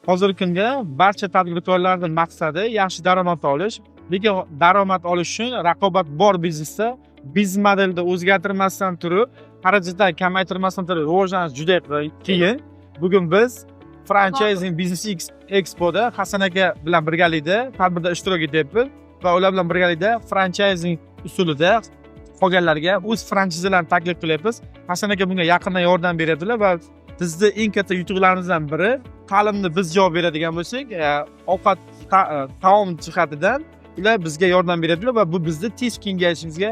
hozirgi kunga barcha tadbirkorlarning maqsadi yaxshi daromad olish. Lekin daromad olish uchun raqobat bor biznesda biznes modelni o'zgartirmasdan turib, xarajatlarni kamaytirmasdan turib rivojlanish juda qiyin. Bugun biz Franchising Business Expo'da Hasan aka bilan birgalikda tadbirda ishtirok etyapmiz va ular bilan birgalikda franchising usulida qolganlarga o'z franchizalarni taklif qilyapmiz. Hasan aka bunga yaqindan yordam beryaptilar va bizni eng katta yutuqlarimizdan biri ta'limni biz javob beradigan bo'lsak, ovqat taom jihatidan ular bizga yordam beryaptilar va bu bizni tez kengayishimizga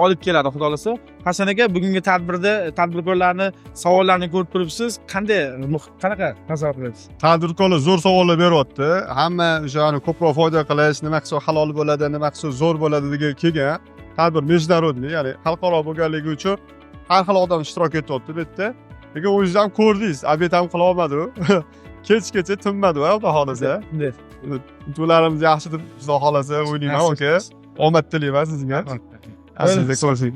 olib keladi, xudo xolasa. Hasan aka, bugungi tadbirda tadbirkorlarni savollarini ko'rib turibsiz. Qanaqa nazorat qilasiz? Tadbirkorlar zo'r savollar beryapti. Hamma o'shani ko'proq foyda qilish, nima qilsa halol bo'ladi, nima qilsa zo'r bo'ladi degan kelgan. Tadbir международный, ya'ni xalqaro bo'lganligi uchun har xil odam ishtirok etyapti bu yerda. Lekin o'zingiz ham ko'rdingiz, obed ham qila olmadi-ku. Kechgacha tinmadi, xudo xolasa. To'ylarimiz yaxshi deb xudo xolasa o'ynayman aka. Omad tilayman sizga. Sizga ko'rishing.